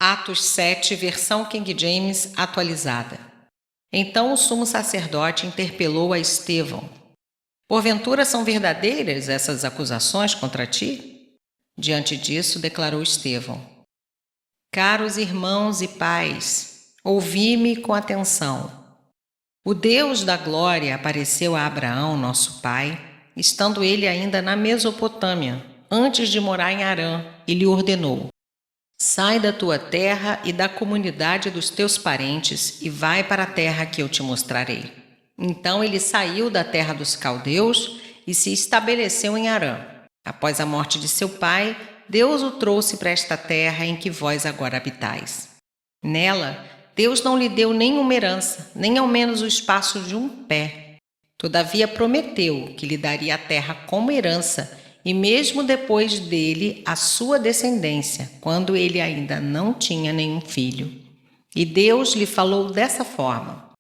Atos 7, versão King James atualizada. Então o sumo sacerdote interpelou a Estevão: Porventura são verdadeiras essas acusações contra ti? Diante disso, declarou Estevão: Caros irmãos e pais, ouvi-me com atenção. O Deus da glória apareceu a Abraão, nosso pai, estando ele ainda na Mesopotâmia, antes de morar em Harã, e lhe ordenou: Sai da tua terra e da comunidade dos teus parentes e vai para a terra que eu te mostrarei. Então ele saiu da terra dos caldeus e se estabeleceu em Harã. Após a morte de seu pai, Deus o trouxe para esta terra em que vós agora habitais. Nela, Deus não lhe deu nenhuma herança, nem ao menos o espaço de um pé. Todavia prometeu que lhe daria a terra como herança, e mesmo depois dele a sua descendência, quando ele ainda não tinha nenhum filho. E Deus lhe falou dessa forma: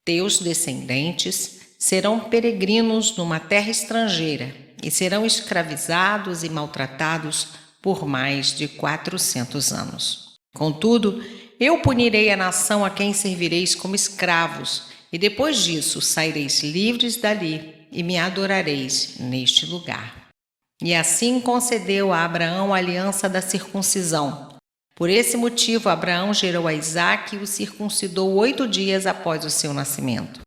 Teus descendentes serão peregrinos numa terra estrangeira e serão escravizados e maltratados por mais de 400 anos. Contudo, eu punirei a nação a quem servireis como escravos, e depois disso saireis livres dali e me adorareis neste lugar. E assim concedeu a Abraão a aliança da circuncisão. Por esse motivo, Abraão gerou a Isaque e o circuncidou 8 dias após o seu nascimento.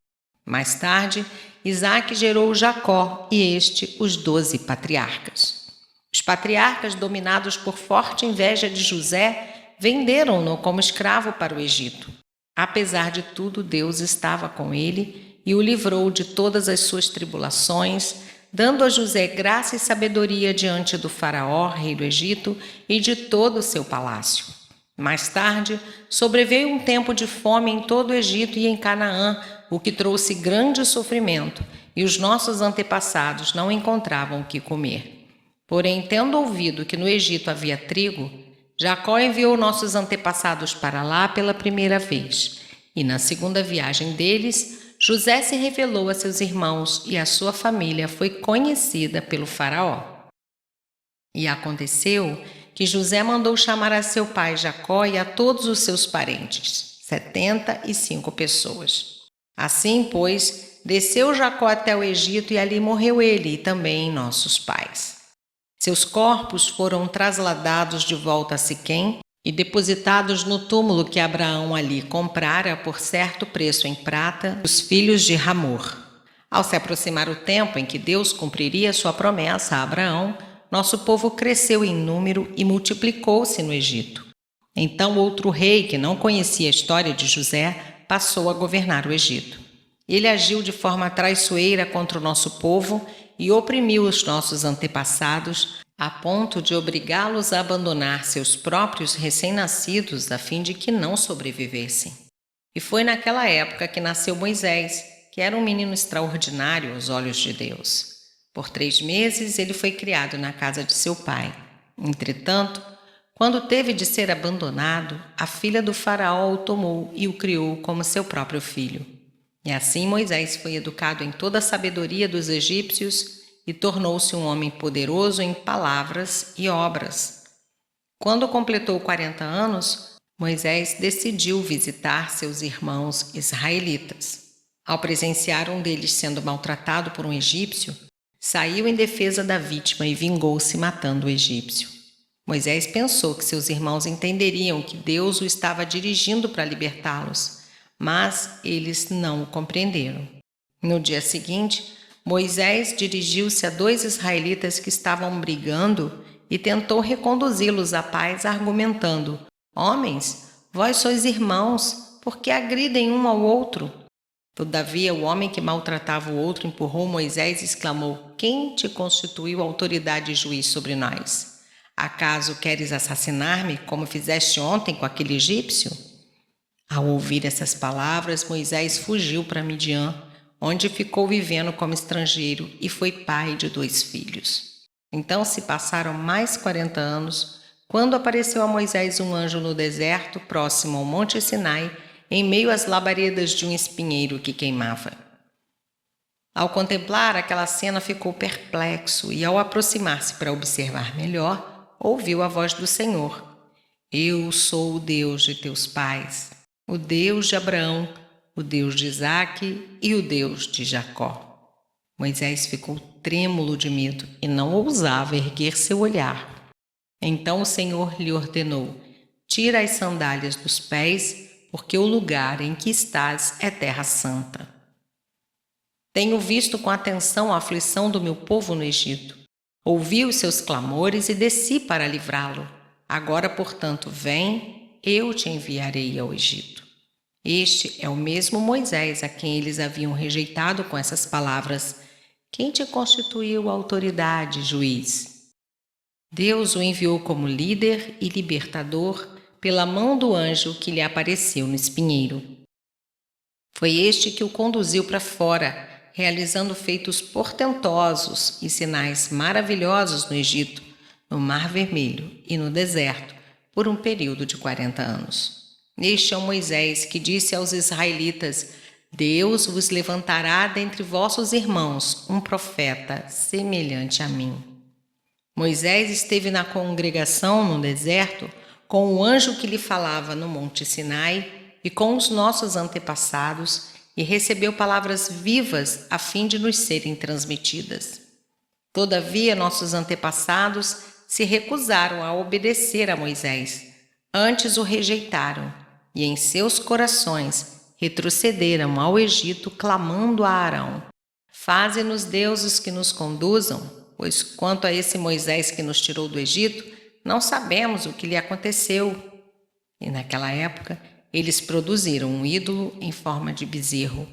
Mais tarde, Isaque gerou Jacó e os 12 patriarcas. Os patriarcas, dominados por forte inveja de José, venderam-no como escravo para o Egito. Apesar de tudo, Deus estava com ele e o livrou de todas as suas tribulações, dando a José graça e sabedoria diante do faraó, rei do Egito, e de todo o seu palácio. Mais tarde, sobreveio um tempo de fome em todo o Egito e em Canaã, o que trouxe grande sofrimento, e os nossos antepassados não encontravam o que comer. Porém, tendo ouvido que no Egito havia trigo, Jacó enviou nossos antepassados para lá pela primeira vez, e na segunda viagem deles, José se revelou a seus irmãos e a sua família foi conhecida pelo faraó. E aconteceu que José mandou chamar a seu pai Jacó e a todos os seus parentes, 75 pessoas. Assim, pois, desceu Jacó até o Egito e ali morreu ele e também nossos pais. Seus corpos foram trasladados de volta a Siquém e depositados no túmulo que Abraão ali comprara por certo preço em prata dos filhos de Hamor. Ao se aproximar o tempo em que Deus cumpriria sua promessa a Abraão, nosso povo cresceu em número e multiplicou-se no Egito. Então outro rei, que não conhecia a história de José, passou a governar o Egito. Ele agiu de forma traiçoeira contra o nosso povo e oprimiu os nossos antepassados, a ponto de obrigá-los a abandonar seus próprios recém-nascidos a fim de que não sobrevivessem. E foi naquela época que nasceu Moisés, que era um menino extraordinário aos olhos de Deus. Por 3 meses ele foi criado na casa de seu pai. Entretanto, quando teve de ser abandonado, a filha do faraó o tomou e o criou como seu próprio filho. E assim Moisés foi educado em toda a sabedoria dos egípcios e tornou-se um homem poderoso em palavras e obras. Quando completou 40 anos, Moisés decidiu visitar seus irmãos israelitas. Ao presenciar um deles sendo maltratado por um egípcio, saiu em defesa da vítima e vingou-se matando o egípcio. Moisés pensou que seus irmãos entenderiam que Deus o estava dirigindo para libertá-los, mas eles não o compreenderam. No dia seguinte, Moisés dirigiu-se a 2 israelitas que estavam brigando e tentou reconduzi-los à paz, argumentando: Homens, vós sois irmãos, por que agridem um ao outro? Todavia, o homem que maltratava o outro empurrou Moisés e exclamou: Quem te constituiu autoridade e juiz sobre nós? Acaso queres assassinar-me, como fizeste ontem com aquele egípcio? Ao ouvir essas palavras, Moisés fugiu para Midian, onde ficou vivendo como estrangeiro e foi pai de 2 filhos. Então se passaram mais 40 anos, quando apareceu a Moisés um anjo no deserto, próximo ao Monte Sinai, em meio às labaredas de um espinheiro que queimava. Ao contemplar aquela cena, ficou perplexo e, ao aproximar-se para observar melhor, ouviu a voz do Senhor: Eu sou o Deus de teus pais, o Deus de Abraão, o Deus de Isaque e o Deus de Jacó. Moisés ficou trêmulo de medo e não ousava erguer seu olhar. Então o Senhor lhe ordenou: tira as sandálias dos pés, porque o lugar em que estás é terra santa. Tenho visto com atenção a aflição do meu povo no Egito. Ouvi os seus clamores e desci para livrá-lo. Agora, portanto, vem, eu te enviarei ao Egito. Este é o mesmo Moisés a quem eles haviam rejeitado com essas palavras: quem te constituiu autoridade, juiz? Deus o enviou como líder e libertador pela mão do anjo que lhe apareceu no espinheiro. Foi este que o conduziu para fora, realizando feitos portentosos e sinais maravilhosos no Egito, no Mar Vermelho e no deserto, por um período de 40 anos. Este é o Moisés que disse aos israelitas: Deus vos levantará dentre vossos irmãos um profeta semelhante a mim. Moisés esteve na congregação no deserto com o anjo que lhe falava no Monte Sinai e com os nossos antepassados, e recebeu palavras vivas a fim de nos serem transmitidas. Todavia, nossos antepassados se recusaram a obedecer a Moisés, antes o rejeitaram, e em seus corações retrocederam ao Egito, clamando a Arão: faze-nos deuses que nos conduzam, pois quanto a esse Moisés que nos tirou do Egito, não sabemos o que lhe aconteceu. E naquela época, eles produziram um ídolo em forma de bezerro,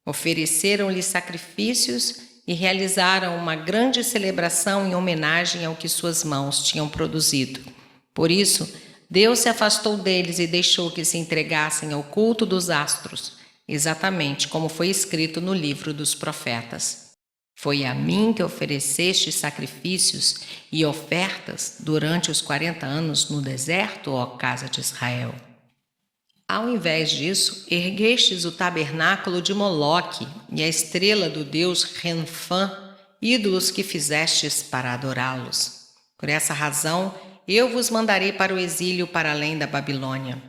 ofereceram-lhe sacrifícios e realizaram uma grande celebração em homenagem ao que suas mãos tinham produzido. Por isso, Deus se afastou deles e deixou que se entregassem ao culto dos astros, exatamente como foi escrito no livro dos profetas. Foi a mim que ofereceste sacrifícios e ofertas durante os 40 anos no deserto, ó casa de Israel. Ao invés disso, erguestes o tabernáculo de Moloque e a estrela do deus Renfã, ídolos que fizestes para adorá-los. Por essa razão, eu vos mandarei para o exílio para além da Babilônia.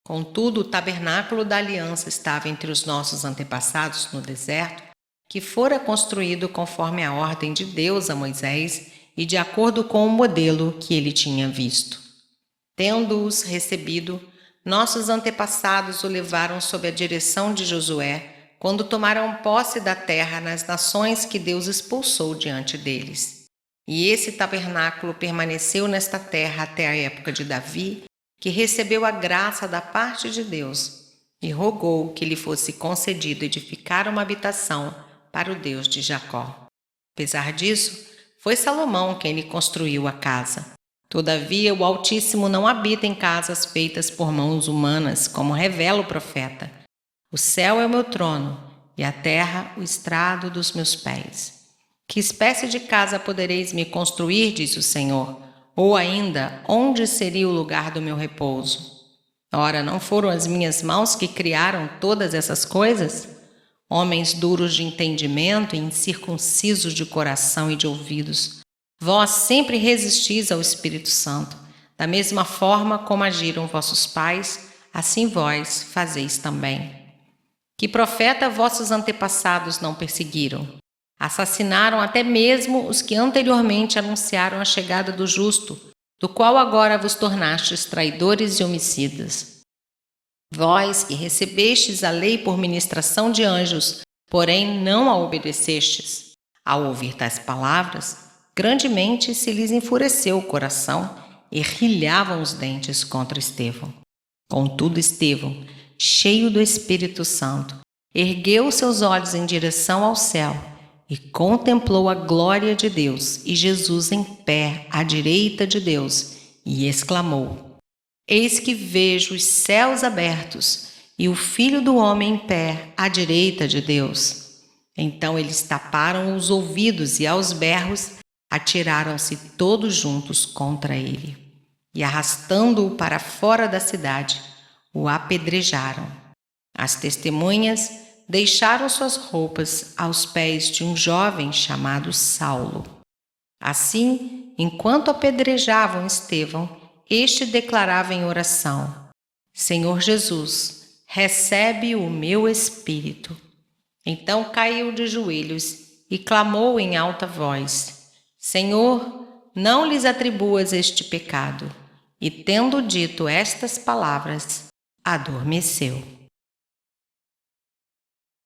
Contudo, o tabernáculo da aliança estava entre os nossos antepassados no deserto, que fora construído conforme a ordem de Deus a Moisés e de acordo com o modelo que ele tinha visto. Tendo-os recebido, nossos antepassados o levaram sob a direção de Josué, quando tomaram posse da terra nas nações que Deus expulsou diante deles. E esse tabernáculo permaneceu nesta terra até a época de Davi, que recebeu a graça da parte de Deus e rogou que lhe fosse concedido edificar uma habitação para o Deus de Jacó. Apesar disso, foi Salomão quem lhe construiu a casa. Todavia, o Altíssimo não habita em casas feitas por mãos humanas, como revela o profeta. O céu é o meu trono, e a terra o estrado dos meus pés. Que espécie de casa podereis me construir, diz o Senhor? Ou ainda, onde seria o lugar do meu repouso? Ora, não foram as minhas mãos que criaram todas essas coisas? Homens duros de entendimento e incircuncisos de coração e de ouvidos, vós sempre resistis ao Espírito Santo. Da mesma forma como agiram vossos pais, assim vós fazeis também. Que profeta vossos antepassados não perseguiram? Assassinaram até mesmo os que anteriormente anunciaram a chegada do justo, do qual agora vos tornastes traidores e homicidas. Vós que recebestes a lei por ministração de anjos, porém não a obedecestes. Ao ouvir tais palavras, grandemente se lhes enfureceu o coração e rilhavam os dentes contra Estevão. Contudo, Estevão, cheio do Espírito Santo, ergueu seus olhos em direção ao céu e contemplou a glória de Deus e Jesus em pé à direita de Deus, e exclamou: Eis que vejo os céus abertos e o Filho do Homem em pé à direita de Deus. Então eles taparam os ouvidos e aos berros atiraram-se todos juntos contra ele, e arrastando-o para fora da cidade, o apedrejaram. As testemunhas deixaram suas roupas aos pés de um jovem chamado Saulo. Assim, enquanto apedrejavam Estevão, Este declarava em oração: Senhor Jesus, recebe o meu espírito. Então caiu de joelhos e clamou em alta voz: Senhor, não lhes atribuas este pecado. E tendo dito estas palavras, adormeceu.